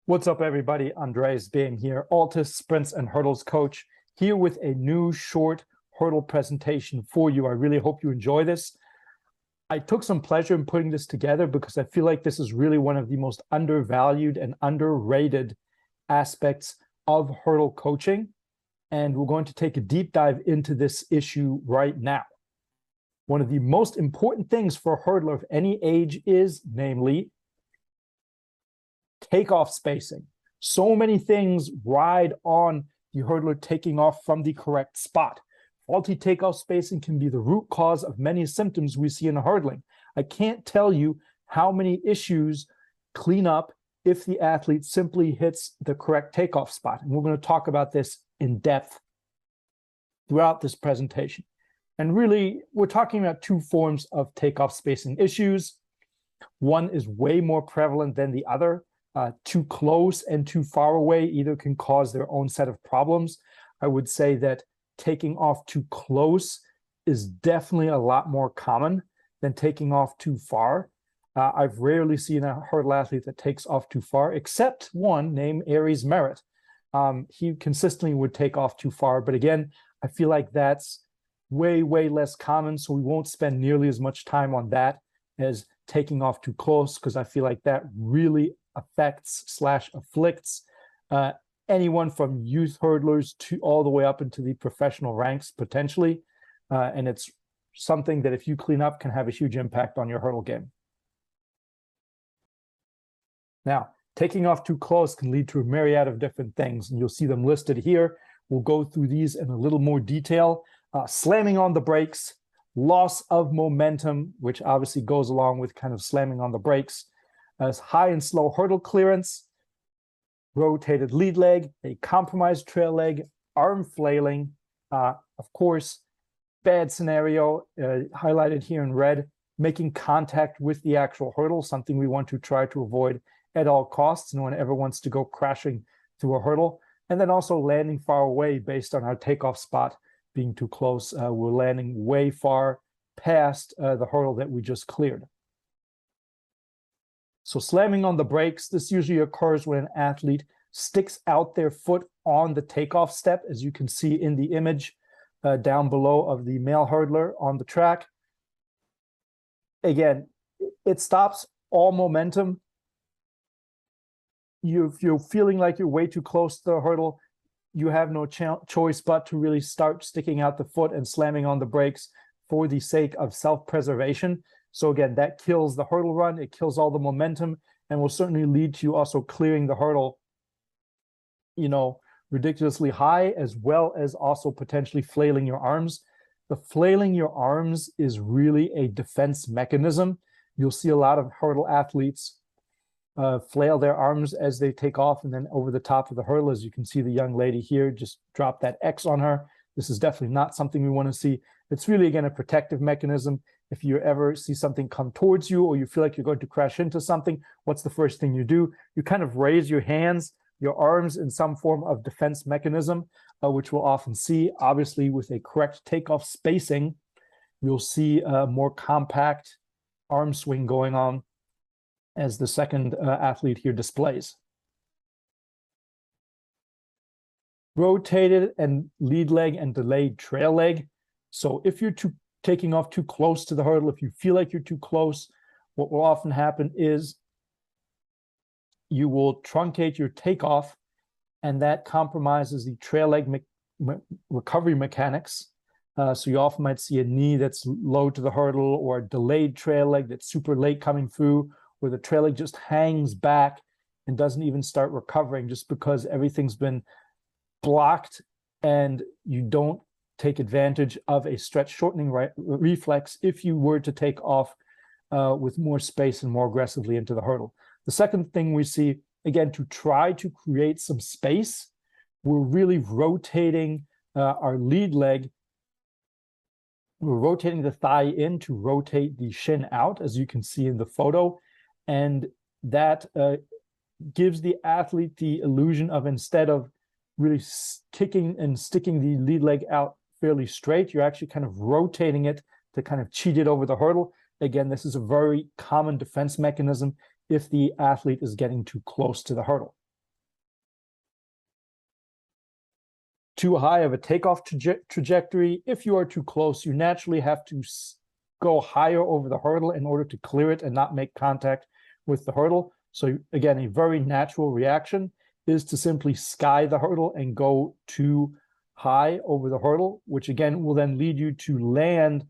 What's up, everybody? Andreas Behm here, Altis Sprints and Hurdles coach, here with a new short hurdle presentation for you. I really hope you enjoy this. I took some pleasure in putting this together because I feel like this is really one of the most undervalued and underrated aspects of hurdle coaching. And we're going to take a deep dive into this issue right now. One of the most important things for a hurdler of any age is, namely, takeoff spacing. So many things ride on the hurdler taking off from the correct spot. Faulty takeoff spacing can be the root cause of many symptoms we see in hurdling. I can't tell you how many issues clean up if the athlete simply hits the correct takeoff spot. And we're going to talk about this in depth throughout this presentation. And really, we're talking about two forms of takeoff spacing issues. One is way more prevalent than the other. Too close and too far away either can cause their own set of problems. I would say that taking off too close is definitely a lot more common than taking off too far. I've rarely seen a hurdle athlete that takes off too far, except one named Aries Merritt. He consistently would take off too far, but again, I feel like that's way less common, so we won't spend nearly as much time on that as taking off too close, because I feel like that really affects / afflicts anyone from youth hurdlers to all the way up into the professional ranks potentially. And it's something that if you clean up can have a huge impact on your hurdle game. Now, taking off too close can lead to a myriad of different things, and you'll see them listed here. We'll go through these in a little more detail. Slamming on the brakes, loss of momentum, which obviously goes along with kind of slamming on the brakes, as high and slow hurdle clearance, rotated lead leg, a compromised trail leg, arm flailing, of course, bad scenario highlighted here in red, making contact with the actual hurdle, something we want to try to avoid at all costs. No one ever wants to go crashing through a hurdle. And then also landing far away based on our takeoff spot being too close. We're landing way far past the hurdle that we just cleared. So slamming on the brakes, this usually occurs when an athlete sticks out their foot on the takeoff step, as you can see in the image down below of the male hurdler on the track. Again, it stops all momentum. If you're feeling like you're way too close to the hurdle, you have no choice but to really start sticking out the foot and slamming on the brakes for the sake of self-preservation. So again, that kills the hurdle run, it kills all the momentum, and will certainly lead to you also clearing the hurdle, ridiculously high, as well as also potentially flailing your arms. The flailing your arms is really a defense mechanism. You'll see a lot of hurdle athletes flail their arms as they take off, and then over the top of the hurdle, as you can see the young lady here, just drop that X on her. This is definitely not something we want to see. It's really, again, a protective mechanism. If you ever see something come towards you or you feel like you're going to crash into something, what's the first thing you do? You kind of raise your hands, your arms in some form of defense mechanism, which we'll often see. Obviously, with a correct takeoff spacing, you'll see a more compact arm swing going on, as the second athlete here displays. Rotated and lead leg and delayed trail leg. So if you're taking off too close to the hurdle, if you feel like you're too close, what will often happen is you will truncate your takeoff, and that compromises the trail leg recovery mechanics. So you often might see a knee that's low to the hurdle, or a delayed trail leg that's super late coming through, where the trail leg just hangs back and doesn't even start recovering just because everything's been blocked, and you don't take advantage of a stretch shortening reflex if you were to take off with more space and more aggressively into the hurdle. The second thing we see, again, to try to create some space, we're really rotating our lead leg. We're rotating the thigh in to rotate the shin out, as you can see in the photo. And that gives the athlete the illusion of, instead of really kicking and sticking the lead leg out fairly straight, you're actually kind of rotating it to kind of cheat it over the hurdle. Again, this is a very common defense mechanism if the athlete is getting too close to the hurdle. too high of a takeoff trajectory. If you are too close, you naturally have to go higher over the hurdle in order to clear it and not make contact with the hurdle. So again, a very natural reaction is to simply sky the hurdle and go too high over the hurdle, which again will then lead you to land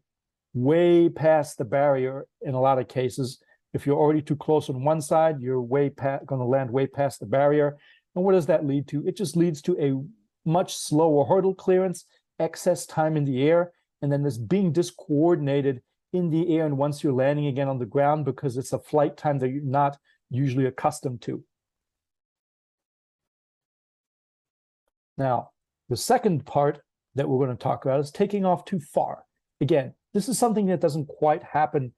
way past the barrier in a lot of cases. If you're already too close on one side, you're going to land way past the barrier. And what does that lead to? It just leads to a much slower hurdle clearance, excess time in the air, and then this being discoordinated in the air and once you're landing again on the ground, because it's a flight time that you're not usually accustomed to. Now, the second part that we're going to talk about is taking off too far. Again, this is something that doesn't quite happen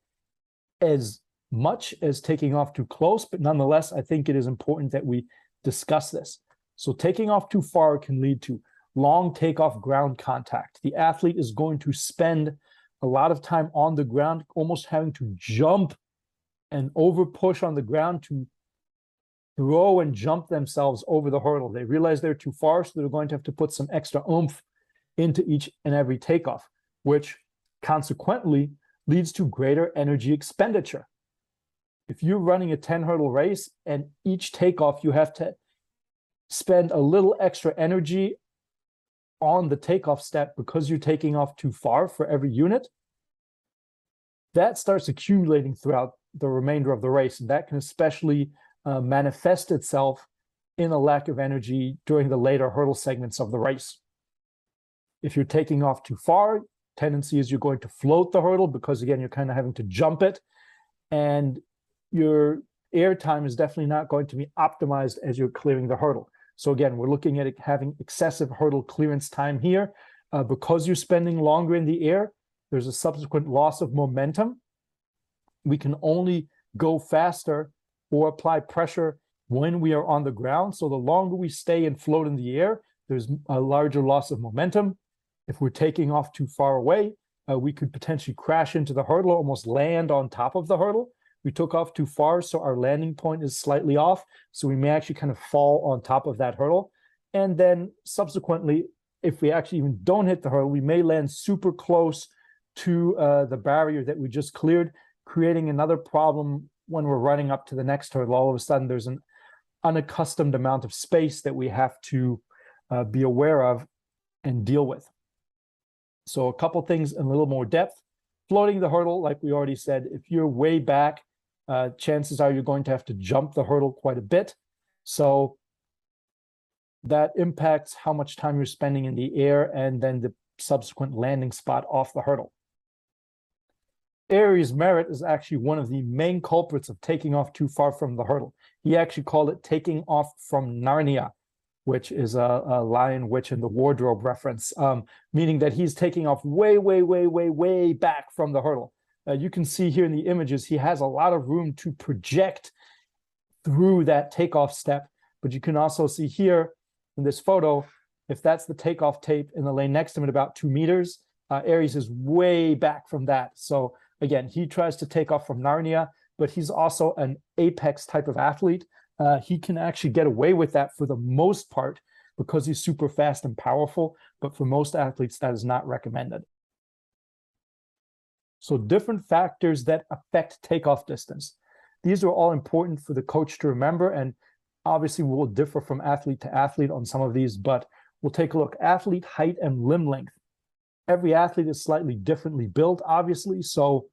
as much as taking off too close, but nonetheless, I think it is important that we discuss this. So taking off too far can lead to long takeoff ground contact. The athlete is going to spend a lot of time on the ground, almost having to jump and over push on the ground to throw and jump themselves over the hurdle. They realize they're too far, so they're going to have to put some extra oomph into each and every takeoff, which consequently leads to greater energy expenditure. If you're running a 10 hurdle race and each takeoff you have to spend a little extra energy on the takeoff step because you're taking off too far for every unit, that starts accumulating throughout the remainder of the race. And that can especially manifest itself in a lack of energy during the later hurdle segments of the race. If you're taking off too far, tendency is you're going to float the hurdle because, again, you're kind of having to jump it. And your air time is definitely not going to be optimized as you're clearing the hurdle. So again, we're looking at having excessive hurdle clearance time here. Because you're spending longer in the air, there's a subsequent loss of momentum. We can only go faster or apply pressure when we are on the ground. So the longer we stay and float in the air, there's a larger loss of momentum. If we're taking off too far away, we could potentially crash into the hurdle, almost land on top of the hurdle. We took off too far, so our landing point is slightly off. So we may actually kind of fall on top of that hurdle. And then subsequently, if we actually even don't hit the hurdle, we may land super close to the barrier that we just cleared, creating another problem when we're running up to the next hurdle. All of a sudden, there's an unaccustomed amount of space that we have to be aware of and deal with. So a couple things in a little more depth. Floating the hurdle, like we already said, if you're way back, chances are you're going to have to jump the hurdle quite a bit. So that impacts how much time you're spending in the air and then the subsequent landing spot off the hurdle. Aries Merritt is actually one of the main culprits of taking off too far from the hurdle. He actually called it taking off from Narnia, which is a Lion, Witch, and the Wardrobe reference, meaning that he's taking off way, way, way, way, way back from the hurdle. You can see here in the images, he has a lot of room to project through that takeoff step, but you can also see here in this photo, if that's the takeoff tape in the lane next to him at about 2 meters, Aries is way back from that. So again, he tries to take off from Narnia, but he's also an apex type of athlete. He can actually get away with that for the most part because he's super fast and powerful, but for most athletes, that is not recommended. So different factors that affect takeoff distance. These are all important for the coach to remember, and obviously we'll differ from athlete to athlete on some of these, but we'll take a look. Athlete height and limb length. Every athlete is slightly differently built, obviously, so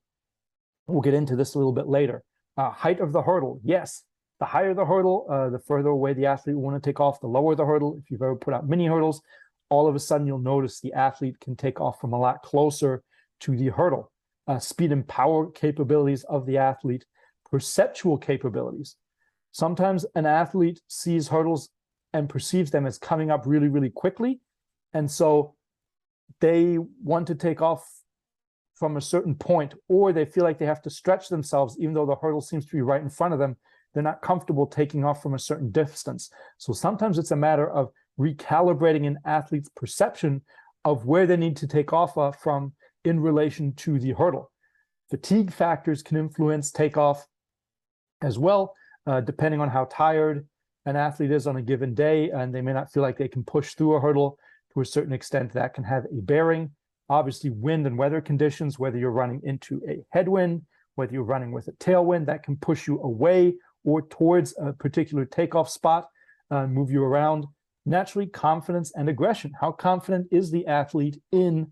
we'll get into this a little bit later. Height of the hurdle, yes. The higher the hurdle, the further away the athlete will want to take off. The lower the hurdle, if you've ever put out mini hurdles, all of a sudden you'll notice the athlete can take off from a lot closer to the hurdle. Speed and power capabilities of the athlete, perceptual capabilities. Sometimes an athlete sees hurdles and perceives them as coming up really, really quickly. And so they want to take off from a certain point, or they feel like they have to stretch themselves, even though the hurdle seems to be right in front of them. They're not comfortable taking off from a certain distance. So sometimes it's a matter of recalibrating an athlete's perception of where they need to take off from in relation to the hurdle. Fatigue factors can influence takeoff as well, depending on how tired an athlete is on a given day, and they may not feel like they can push through a hurdle. to a certain extent, that can have a bearing. Obviously, wind and weather conditions, whether you're running into a headwind, whether you're running with a tailwind, that can push you away or towards a particular takeoff spot, move you around. Naturally, confidence and aggression. How confident is the athlete in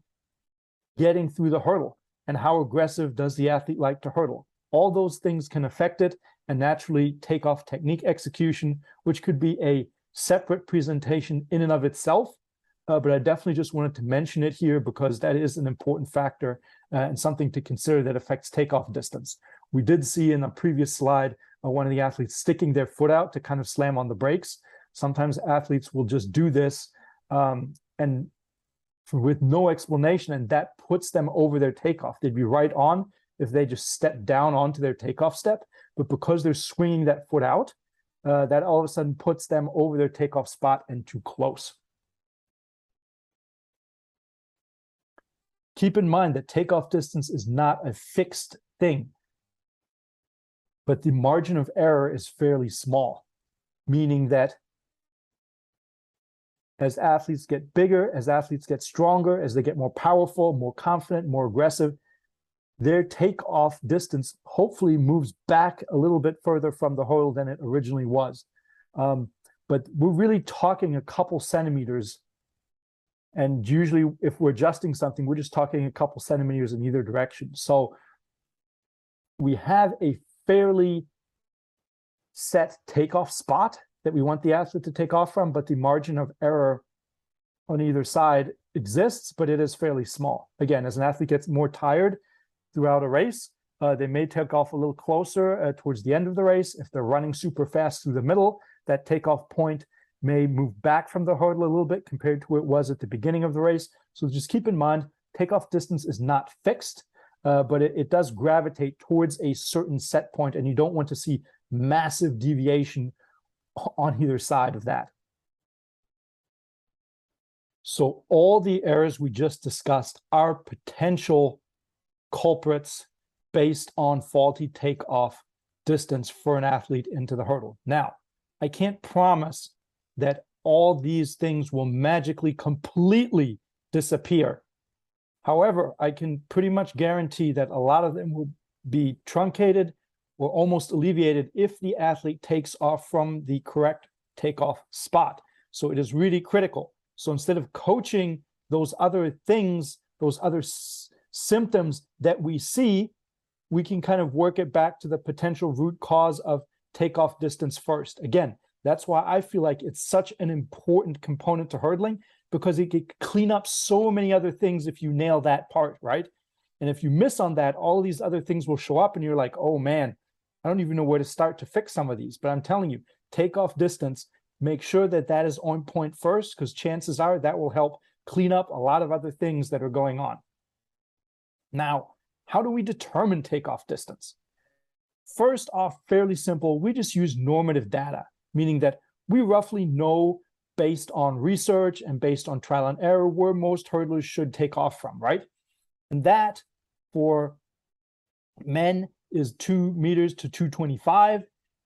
getting through the hurdle? And how aggressive does the athlete like to hurdle? All those things can affect it, and naturally takeoff technique execution, which could be a separate presentation in and of itself. But I definitely just wanted to mention it here because that is an important factor and something to consider that affects takeoff distance. We did see in a previous slide one of the athletes sticking their foot out to kind of slam on the brakes. Sometimes athletes will just do this and with no explanation, and that puts them over their takeoff. They'd be right on if they just step down onto their takeoff step, but because they're swinging that foot out, that all of a sudden puts them over their takeoff spot and too close. Keep in mind that takeoff distance is not a fixed thing, but the margin of error is fairly small, meaning that as athletes get bigger, as athletes get stronger, as they get more powerful, more confident, more aggressive, their takeoff distance hopefully moves back a little bit further from the hurdle than it originally was. But we're really talking a couple centimeters. And usually if we're adjusting something, we're just talking a couple centimeters in either direction. So we have a fairly set takeoff spot that we want the athlete to take off from, but the margin of error on either side exists, but it is fairly small. Again, as an athlete gets more tired throughout a race, they may take off a little closer towards the end of the race. If they're running super fast through the middle, that takeoff point may move back from the hurdle a little bit compared to where it was at the beginning of the race. So just keep in mind, takeoff distance is not fixed, but it does gravitate towards a certain set point, and you don't want to see massive deviation on either side of that. So all the errors we just discussed are potential culprits based on faulty takeoff distance for an athlete into the hurdle. Now, I can't promise that all these things will magically completely disappear. However, I can pretty much guarantee that a lot of them will be truncated or almost alleviated if the athlete takes off from the correct takeoff spot. So it is really critical. So instead of coaching those other things, those other symptoms that we see, we can kind of work it back to the potential root cause of takeoff distance first. Again, that's why I feel like it's such an important component to hurdling, because it can clean up so many other things if you nail that part, right? And if you miss on that, all these other things will show up and you're like, oh man, I don't even know where to start to fix some of these. But I'm telling you, takeoff distance, make sure that that is on point first, because chances are that will help clean up a lot of other things that are going on. Now, how do we determine takeoff distance? First off, fairly simple, we just use normative data, meaning that we roughly know based on research and based on trial and error where most hurdlers should take off from, right? And that for men is 2 meters to 225,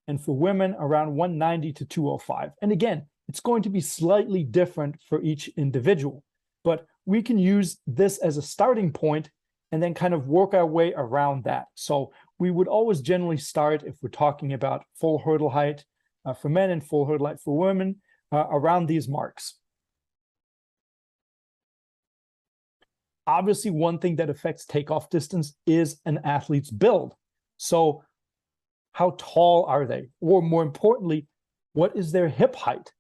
and for women around 190 to 205. And again, it's going to be slightly different for each individual, but we can use this as a starting point and then kind of work our way around that. So we would always generally start, if we're talking about full hurdle height for men and full hurdle height for women, around these marks. Obviously, one thing that affects takeoff distance is an athlete's build. So how tall are they? Or more importantly, what is their hip height?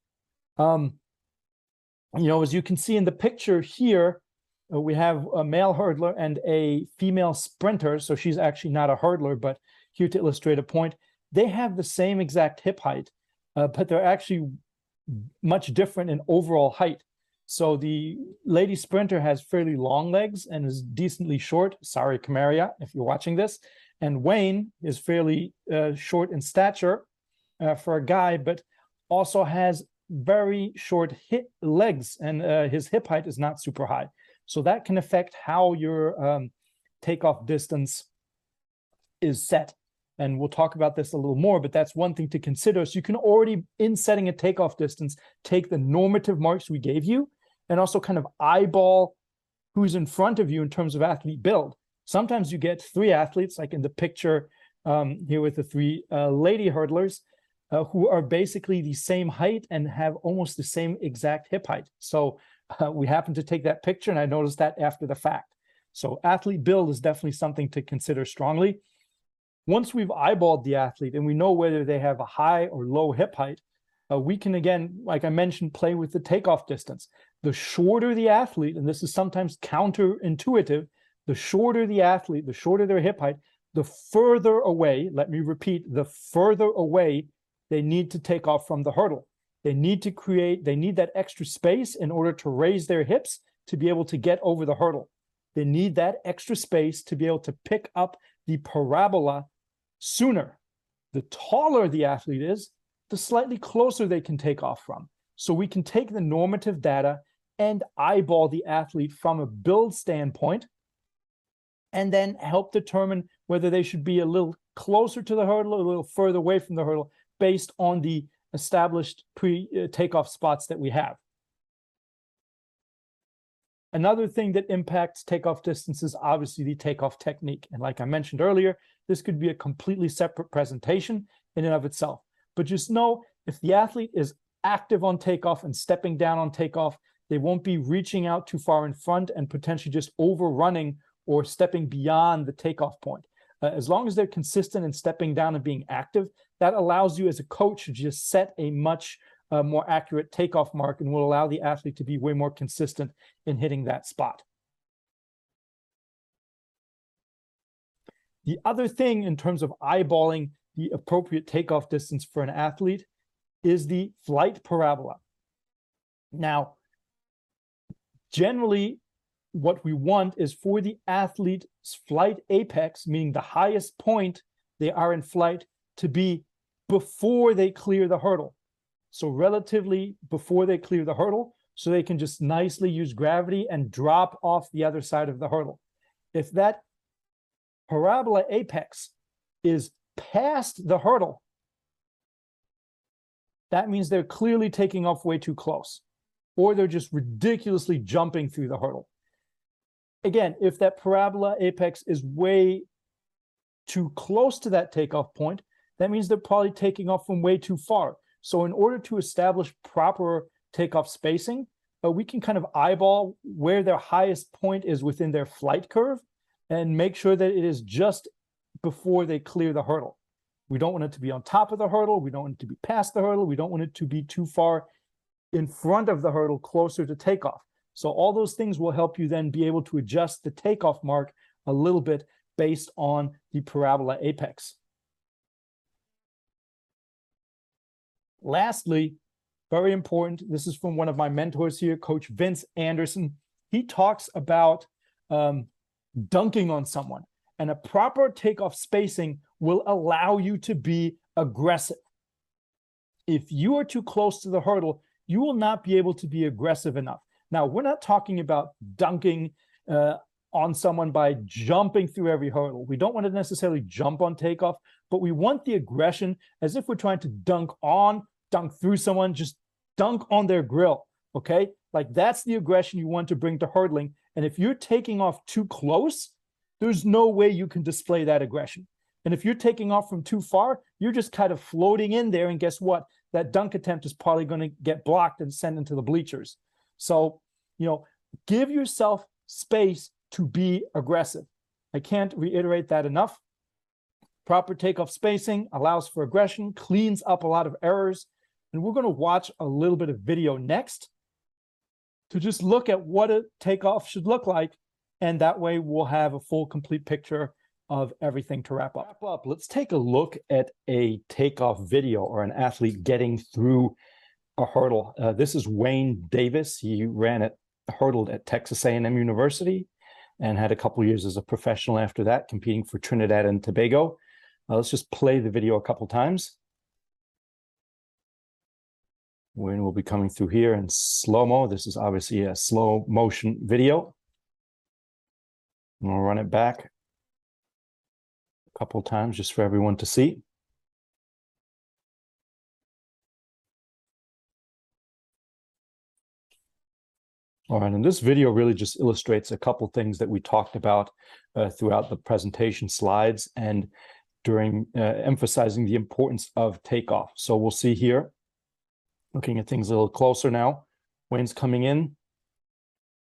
As you can see in the picture here, we have a male hurdler and a female sprinter. So she's actually not a hurdler, but here to illustrate a point, they have the same exact hip height, but they're actually much different in overall height. So the lady sprinter has fairly long legs and is decently short. Sorry, Camaria, if you're watching this. And Wayne is fairly short in stature for a guy, but also has very short legs, and his hip height is not super high. So that can affect how your takeoff distance is set. And we'll talk about this a little more, but that's one thing to consider. So you can already, in setting a takeoff distance, take the normative marks we gave you and also kind of eyeball who's in front of you in terms of athlete build. Sometimes you get three athletes, like in the picture here with the three lady hurdlers, who are basically the same height and have almost the same exact hip height. So we happened to take that picture, and I noticed that after the fact. So athlete build is definitely something to consider strongly. Once we've eyeballed the athlete and we know whether they have a high or low hip height, we can, again, like I mentioned, play with the takeoff distance. The shorter the athlete, and this is sometimes counterintuitive, the shorter the athlete, the shorter their hip height, the further away, let me repeat, the further away they need to take off from the hurdle. They need that extra space in order to raise their hips to be able to get over the hurdle. They need that extra space to be able to pick up the parabola sooner. The taller the athlete is, the slightly closer they can take off from. So we can take the normative data and eyeball the athlete from a build standpoint, and then help determine whether they should be a little closer to the hurdle or a little further away from the hurdle based on the established pre-takeoff spots that we have. Another thing that impacts takeoff distance is obviously the takeoff technique. And like I mentioned earlier, this could be a completely separate presentation in and of itself. But just know, if the athlete is active on takeoff and stepping down on takeoff, they won't be reaching out too far in front and potentially just overrunning or stepping beyond the takeoff point. As long as they're consistent in stepping down and being active, that allows you as a coach to just set a much more accurate takeoff mark, and will allow the athlete to be way more consistent in hitting that spot. The other thing in terms of eyeballing the appropriate takeoff distance for an athlete is the flight parabola. Now, generally, what we want is for the athlete's flight apex, meaning the highest point they are in flight, to be before they clear the hurdle. So relatively before they clear the hurdle, so they can just nicely use gravity and drop off the other side of the hurdle. If that parabola apex is past the hurdle, that means they're clearly taking off way too close, or they're just ridiculously jumping through the hurdle. Again, if that parabola apex is way too close to that takeoff point, that means they're probably taking off from way too far. So in order to establish proper takeoff spacing, we can kind of eyeball where their highest point is within their flight curve and make sure that it is just before they clear the hurdle. We don't want it to be on top of the hurdle. We don't want it to be past the hurdle. We don't want it to be too far in front of the hurdle, closer to takeoff. So all those things will help you then be able to adjust the takeoff mark a little bit based on the parabola apex. Lastly, very important, this is from one of my mentors here, Coach Vince Anderson. He talks about dunking on someone, and a proper takeoff spacing will allow you to be aggressive. If you are too close to the hurdle, you will not be able to be aggressive enough. Now, we're not talking about dunking on someone by jumping through every hurdle. We don't want to necessarily jump on takeoff, but we want the aggression as if we're trying to dunk through someone, just dunk on their grill, okay? Like, that's the aggression you want to bring to hurdling. And if you're taking off too close, there's no way you can display that aggression. And if you're taking off from too far, you're just kind of floating in there, and guess what? That dunk attempt is probably going to get blocked and sent into the bleachers. So, give yourself space to be aggressive. I can't reiterate that enough. Proper takeoff spacing allows for aggression, cleans up a lot of errors. And we're going to watch a little bit of video next to just look at what a takeoff should look like. And that way we'll have a full, complete picture of everything to wrap up. Let's take a look at a takeoff video or an athlete getting through a hurdle. This is Wayne Davis. He hurdled at Texas A&M University and had a couple of years as a professional after that, competing for Trinidad and Tobago. Let's just play the video a couple times. Wayne will be coming through here in slow-mo. This is obviously a slow motion video. And we'll run it back a couple times just for everyone to see. All right, and this video really just illustrates a couple things that we talked about throughout the presentation slides and during emphasizing the importance of takeoff. So we'll see here, looking at things a little closer now. Wayne's coming in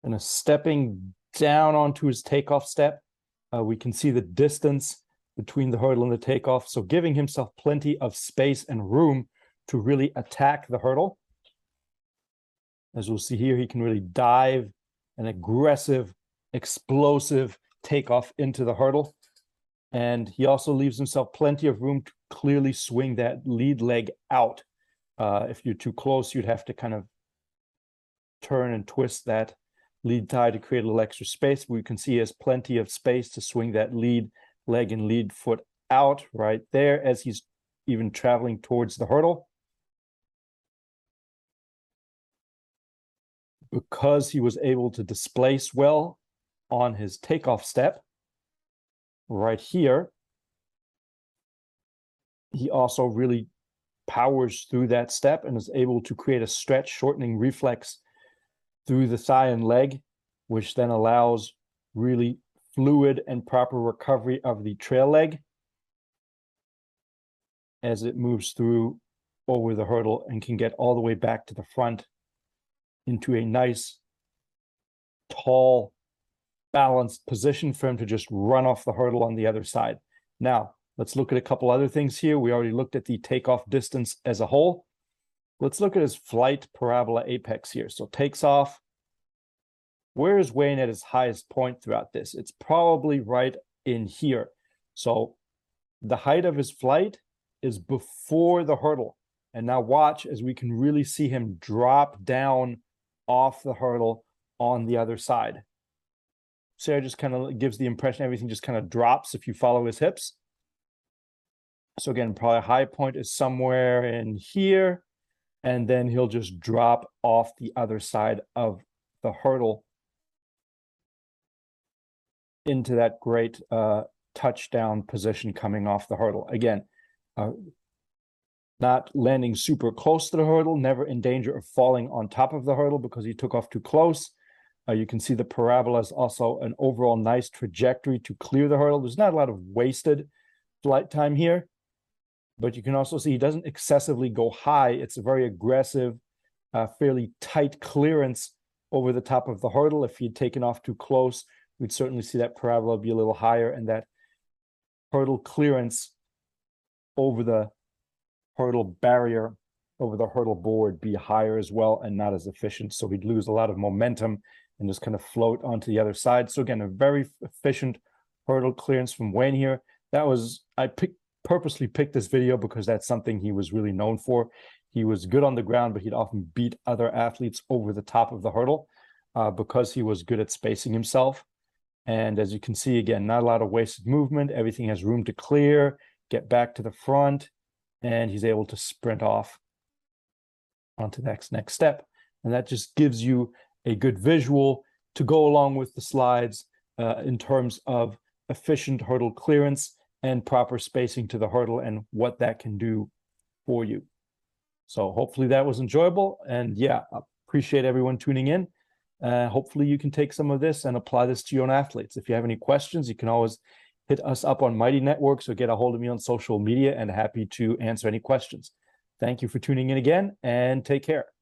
and stepping down onto his takeoff step. We can see the distance between the hurdle and the takeoff, so giving himself plenty of space and room to really attack the hurdle. As we'll see here, he can really dive an aggressive, explosive takeoff into the hurdle. And he also leaves himself plenty of room to clearly swing that lead leg out. If you're too close, you'd have to kind of turn and twist that lead tie to create a little extra space. But you can see he has plenty of space to swing that lead leg and lead foot out right there as he's even traveling towards the hurdle. Because he was able to displace well on his takeoff step right here, he also really powers through that step and is able to create a stretch shortening reflex through the thigh and leg, which then allows really fluid and proper recovery of the trail leg as it moves through over the hurdle and can get all the way back to the front into a nice, tall, balanced position for him to just run off the hurdle on the other side. Now, let's look at a couple other things here. We already looked at the takeoff distance as a whole. Let's look at his flight parabola apex here. So takes off. Where is Wayne at his highest point throughout this? It's probably right in here. So the height of his flight is before the hurdle. And now watch as we can really see him drop down off the hurdle on the other side. Sarah just kind of gives the impression everything just kind of drops if you follow his hips. So again, probably a high point is somewhere in here, and then he'll just drop off the other side of the hurdle into that great touchdown position coming off the hurdle. Again, not landing super close to the hurdle, never in danger of falling on top of the hurdle because he took off too close. You can see the parabola is also an overall nice trajectory to clear the hurdle. There's not a lot of wasted flight time here, but you can also see he doesn't excessively go high. It's a very aggressive, fairly tight clearance over the top of the hurdle. If he'd taken off too close, we'd certainly see that parabola be a little higher and that hurdle clearance over the hurdle barrier, over the hurdle board be higher as well and not as efficient. So we'd lose a lot of momentum and just kind of float onto the other side. So again, a very efficient hurdle clearance from Wayne here. That was, purposely picked this video because that's something he was really known for. He was good on the ground, but he'd often beat other athletes over the top of the hurdle because he was good at spacing himself. And as you can see, again, not a lot of wasted movement. Everything has room to clear, get back to the front, and he's able to sprint off onto the next step. And that just gives you a good visual to go along with the slides in terms of efficient hurdle clearance and proper spacing to the hurdle and what that can do for you. So hopefully that was enjoyable. And yeah, I appreciate everyone tuning in. Hopefully you can take some of this and apply this to your own athletes. If you have any questions, you can always hit us up on Mighty Networks or get a hold of me on social media, and happy to answer any questions. Thank you for tuning in again, and take care.